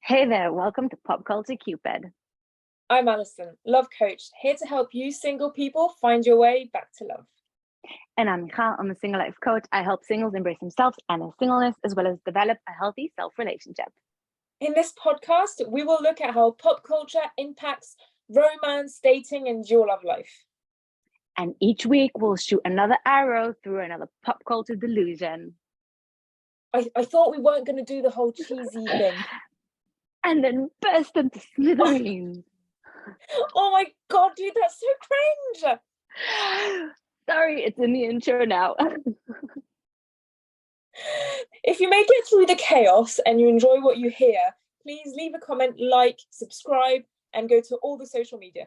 Hey there, welcome to Pop Culture Cupid. I'm Alison, love coach, here to help you single people find your way back to love. And I'm Michal, I'm a single life coach. I help singles embrace themselves and their singleness, as well as develop a healthy self-relationship. In this podcast, we will look at how pop culture impacts romance, dating, and your love life. And each week we'll shoot another arrow through another pop culture delusion. I thought we weren't going to do the whole cheesy thing. And then burst into smithereens. Oh my god, dude, that's so cringe! Sorry, it's in the intro now. If you make it through the chaos and you enjoy what you hear, please leave a comment, like, subscribe, and go to all the social media.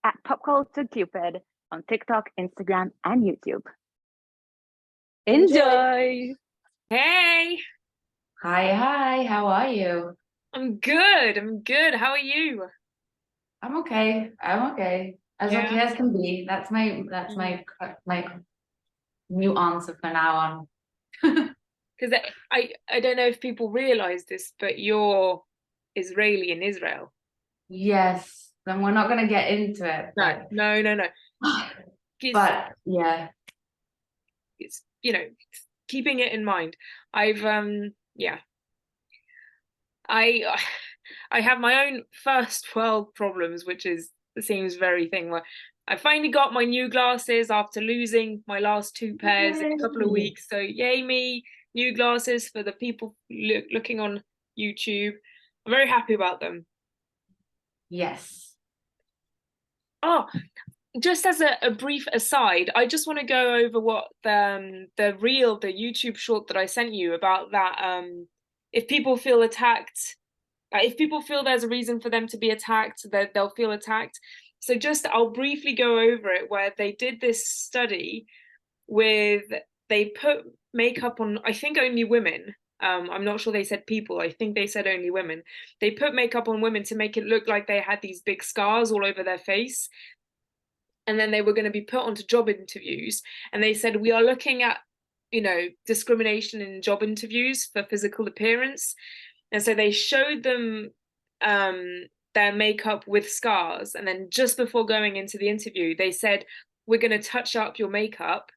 At Pop Culture Cupid on TikTok, Instagram, and YouTube. Enjoy! Hey! Hi, how are you? I'm good. How are you? I'm okay. As okay as can be. That's my new answer for now on. Because I don't know if people realize this, but you're Israeli in Israel. Yes, then we're not gonna get into it. No. But yeah. It's, keeping it in mind. I've I have my own first world problems, which seems very thing where I finally got my new glasses after losing my last two pairs in a couple of weeks. So yay me, new glasses for the people looking on YouTube. I'm very happy about them. Yes. Oh, just as a brief aside, I just want to go over what the YouTube short that I sent you about that. If people feel attacked, if people feel there's a reason for them to be attacked, they'll feel attacked. So I'll briefly go over it, where they did this study they put makeup on, I think, only women. I'm not sure they said people. I think they said only women. They put makeup on women to make it look like they had these big scars all over their face. And then they were going to be put onto job interviews. And they said, we are looking at, discrimination in job interviews for physical appearance. And so they showed them their makeup with scars. And then just before going into the interview, they said, we're going to touch up your makeup.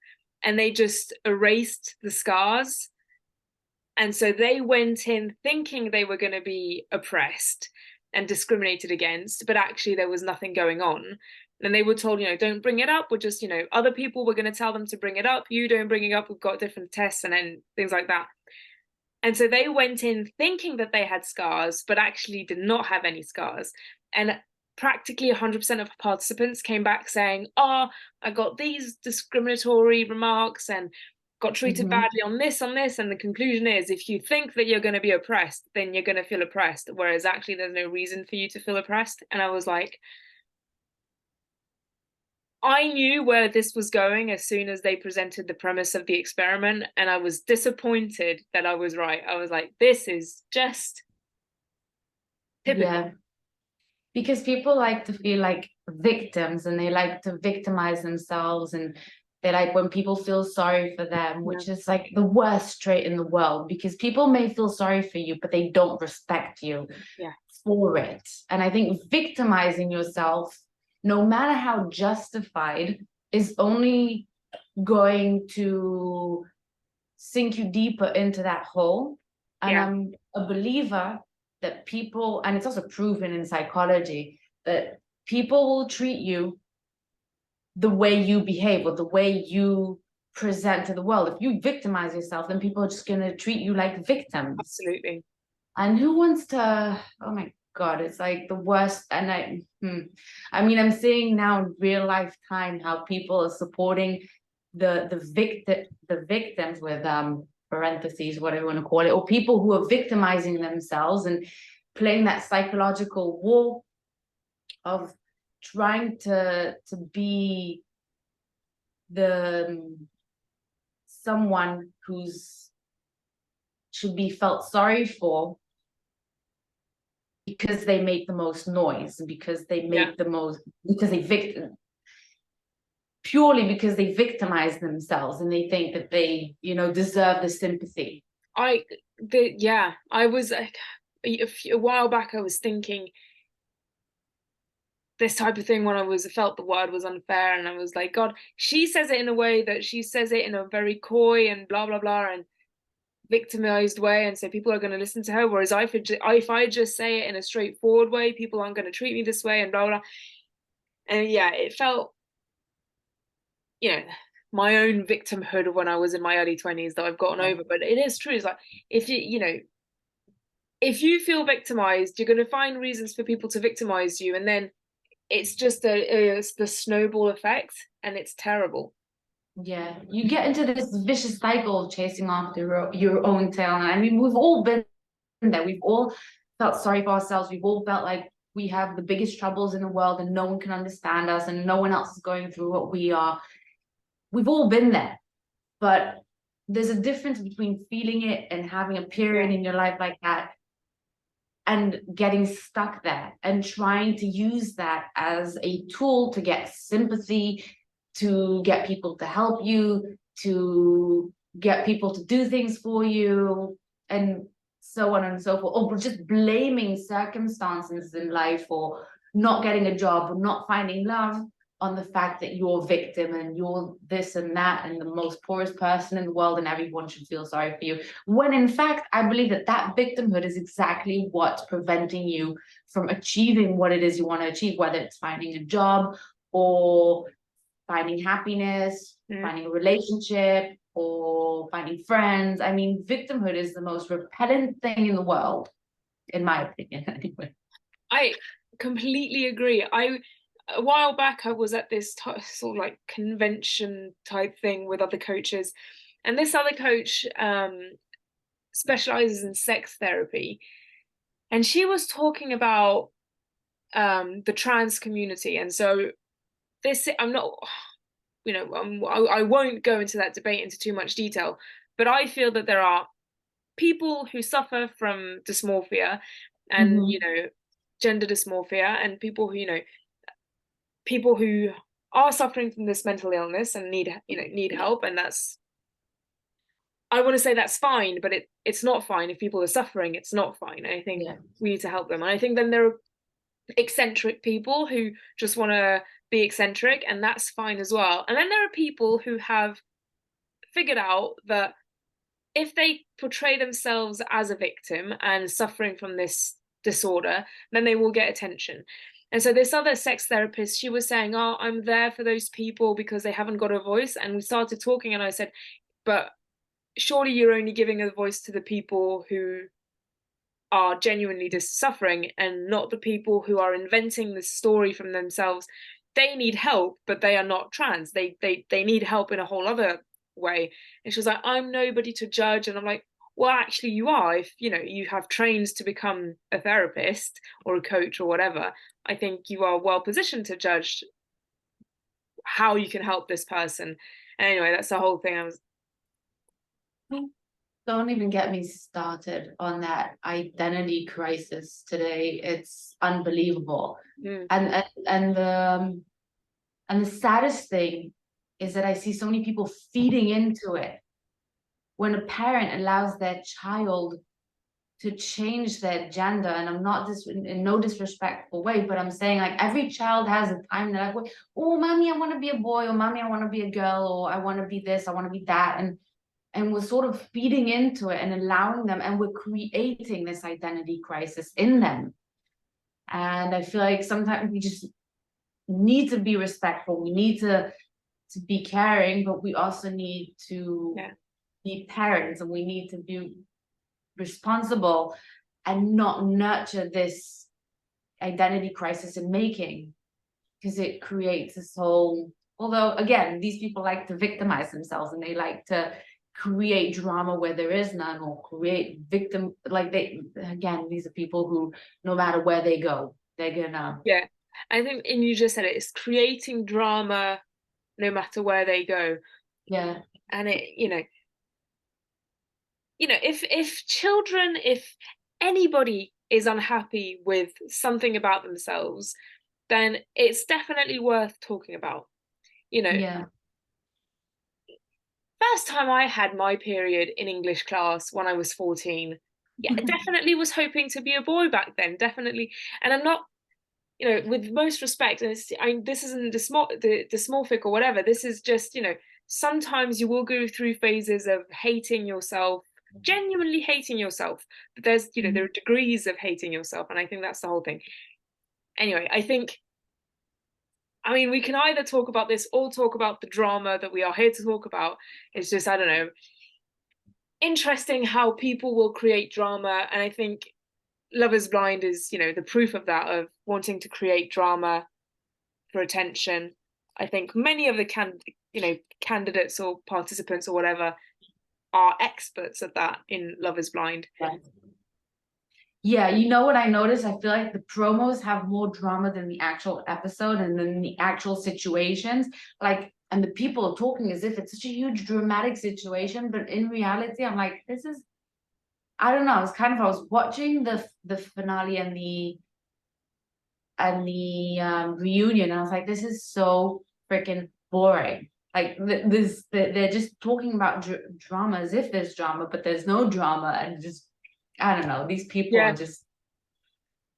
And they just erased the scars. And so they went in thinking they were going to be oppressed and discriminated against, but actually there was nothing going on. And they were told, don't bring it up. We're just, other people were going to tell them to bring it up. You don't bring it up. We've got different tests and then things like that. And so they went in thinking that they had scars, but actually did not have any scars. And practically 100% of participants came back saying, I got these discriminatory remarks and got treated badly on this. And the conclusion is, if you think that you're going to be oppressed, then you're going to feel oppressed. Whereas actually there's no reason for you to feel oppressed. And I was like, I knew where this was going as soon as they presented the premise of the experiment, and I was disappointed that I was right. I was like, this is just typical. Yeah. Because people like to feel like victims and they like to victimize themselves, and they like when people feel sorry for them, which is like the worst trait in the world, because people may feel sorry for you, but they don't respect you for it. And I think victimizing yourself, no matter how justified, is only going to sink you deeper into that hole. And I'm a believer that people, and it's also proven in psychology, that people will treat you the way you behave or the way you present to the world. If you victimize yourself, then people are just going to treat you like victims. Absolutely. And who wants to, oh my God, it's like the worst. And I'm seeing now in real life time how people are supporting the victims with parentheses, whatever you want to call it, or people who are victimizing themselves and playing that psychological war of trying to be someone who's should be felt sorry for because they make the most noise, because they make the most, because purely because they victimize themselves and they think that they, deserve the sympathy. I was like, a while back I was thinking this type of thing when I felt the word was unfair, and I was like, God, she says it in a way that she says it in a very coy and blah blah blah and victimized way, and so people are going to listen to her, whereas if I just say it in a straightforward way, people aren't going to treat me this way and blah blah. And yeah, it felt, my own victimhood of when I was in my early 20s that I've gotten over. But it is true, it's like, if if you feel victimized, you're going to find reasons for people to victimize you, and then it's just it's the snowball effect, and it's terrible. Yeah, you get into this vicious cycle of chasing after your own tail. And I mean, we've all been there. We've all felt sorry for ourselves. We've all felt like we have the biggest troubles in the world and no one can understand us and no one else is going through what we are. We've all been there. But there's a difference between feeling it and having a period in your life like that and getting stuck there and trying to use that as a tool to get sympathy, to get people to help you, to get people to do things for you, and so on and so forth. Or just blaming circumstances in life, or not getting a job, or not finding love, on the fact that you're a victim and you're this and that and the most poorest person in the world and everyone should feel sorry for you. When in fact, I believe that victimhood is exactly what's preventing you from achieving what it is you want to achieve, whether it's finding a job or finding happiness, finding a relationship, or finding friends. I mean, victimhood is the most repellent thing in the world, in my opinion, anyway. I completely agree. A while back, I was at this sort of like convention type thing with other coaches, and this other coach specializes in sex therapy, and she was talking about the trans community. And so I'm not, I won't go into that debate into too much detail, but I feel that there are people who suffer from dysmorphia and gender dysmorphia, and people who are suffering from this mental illness and need help. And I want to say that's fine, but it's not fine. If people are suffering, it's not fine. And I think we need to help them. And I think then there are eccentric people who just want to be eccentric, and that's fine as well. And then there are people who have figured out that if they portray themselves as a victim and suffering from this disorder, then they will get attention. And so this other sex therapist, she was saying, oh, I'm there for those people because they haven't got a voice. And we started talking, and I said, but surely you're only giving a voice to the people who are genuinely just suffering, and not the people who are inventing this story from themselves. They need help, but they are not trans. They need help in a whole other way. And she was like, I'm nobody to judge. And I'm like, well, actually you are. If you have trained to become a therapist or a coach or whatever, I think you are well positioned to judge how you can help this person. And anyway, that's the whole thing. Don't even get me started on that identity crisis today. It's unbelievable. And the saddest thing is that I see so many people feeding into it. When a parent allows their child to change their gender, and I'm not in no disrespectful way, but I'm saying, like, every child has a time that like, oh, mommy, I want to be a boy, or mommy, I want to be a girl, or I want to be this, I want to be that, and we're sort of feeding into it and allowing them, and we're creating this identity crisis in them. And I feel like sometimes we just need to be respectful. We need to be caring, but we also need to be parents, and we need to be responsible and not nurture this identity crisis in making, because it creates this whole, although again, these people like to victimize themselves and they like to create drama where there is none, or create victim, like these are people who, no matter where they go, they're gonna I think, and you just said it, it's creating drama no matter where they go. And it if anybody is unhappy with something about themselves, then it's definitely worth talking about. first time I had my period in English class when I was 14, yeah, definitely was hoping to be a boy back then, definitely. And I'm not, with most respect, and this isn't dysmorphic or whatever. This is just, sometimes you will go through phases of hating yourself, genuinely hating yourself. But there's, there are degrees of hating yourself, and I think that's the whole thing. Anyway, I mean, we can either talk about this or talk about the drama that we are here to talk about. It's just, I don't know, interesting how people will create drama. And I think Love is Blind is, the proof of that, of wanting to create drama for attention. I think many of the candidates or participants or whatever are experts at that in Love is Blind. Yeah, you know what I noticed? I feel like the promos have more drama than the actual episode and then the actual situations. Like, and the people are talking as if it's such a huge dramatic situation, but in reality, I'm like, this is, I don't know. It's kind of, I was watching the finale and the reunion, and I was like, this is so freaking boring. Like they're just talking about drama as if there's drama, but there's no drama, and just, I don't know. These people are just.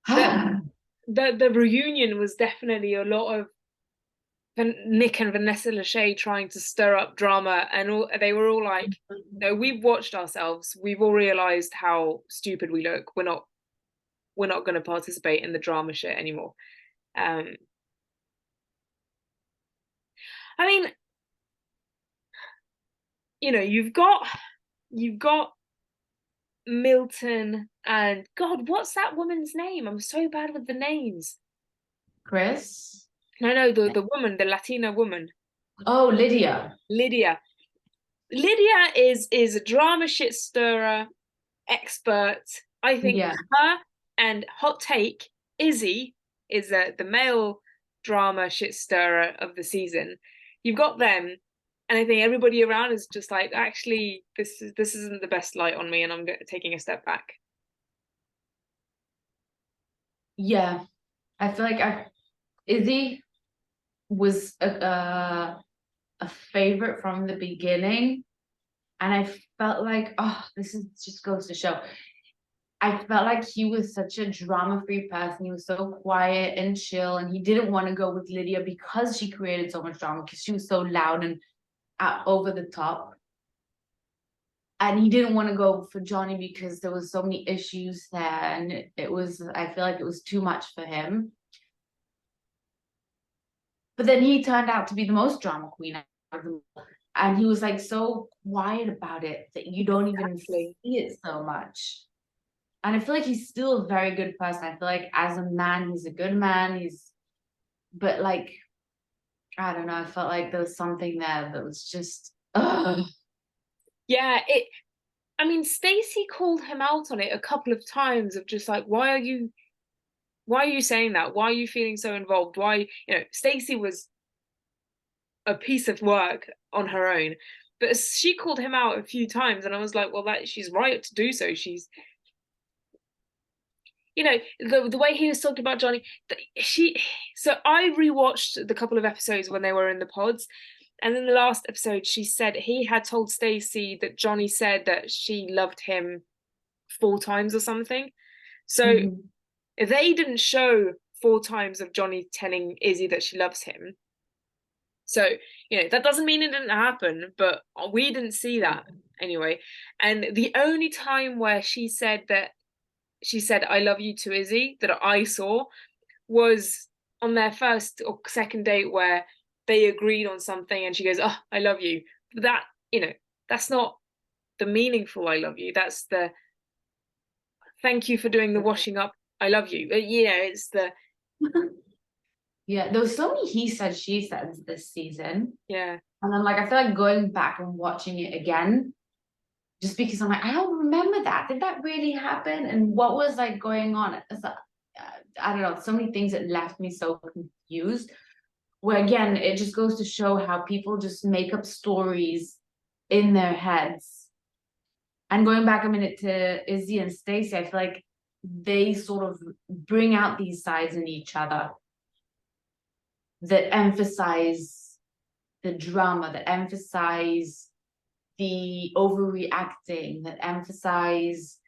The reunion was definitely a lot of Nick and Vanessa Lachey trying to stir up drama, and they were all like, "No, we've watched ourselves. We've all realized how stupid we look. We're not going to participate in the drama shit anymore." I mean, you've got Milton and, God, what's that woman's name? I'm so bad with the names. Chris? No, the woman, the Latina woman. Oh, Lydia. Lydia is a drama shit stirrer expert. I think her and hot take Izzy is the male drama shit stirrer of the season. You've got them, and I think everybody around is just like, actually, this isn't the best light on me, and I'm taking a step back. Yeah, I feel like Izzy was a favorite from the beginning, and I felt like, oh, this is just goes to show. I felt like he was such a drama-free person. He was so quiet and chill, and he didn't want to go with Lydia because she created so much drama, because she was so loud and over the top. And he didn't want to go for Johnny because there was so many issues there, and I feel like it was too much for him. But then he turned out to be the most drama queen out of them all. And he was like so quiet about it that you don't even see it so much. And I feel like he's still a very good person. I feel like as a man, he's a good man. But like, I don't know, I felt like there was something there that was just, Yeah, I mean, Stacey called him out on it a couple of times, of just like, why are you saying that? Why are you feeling so involved? Why, Stacey was a piece of work on her own, but she called him out a few times, and I was like, well, she's right to do so. She's, the way he was talking about Johnny, so I rewatched the couple of episodes when they were in the pods, and in the last episode, she said he had told Stacey that Johnny said that she loved him 4 times or something. So they didn't show 4 times of Johnny telling Izzy that she loves him. So, that doesn't mean it didn't happen, but we didn't see that anyway. And the only time where she said I love you to Izzy that I saw was on their first or second date, where they agreed on something and she goes, oh, I love you. But that, that's not the meaningful I love you. That's the thank you for doing the washing up, I love you. It's the yeah, there was so many he said, she said this season. Yeah. And then, like, I feel like going back and watching it again, just because I'm like, I don't remember that. Did that really happen? And what was like going on? I don't know, so many things that left me so confused. Where again, it just goes to show how people just make up stories in their heads. And going back a minute to Izzy and Stacey, I feel like they sort of bring out these sides in each other that emphasize the drama, that emphasize the overreacting, that emphasize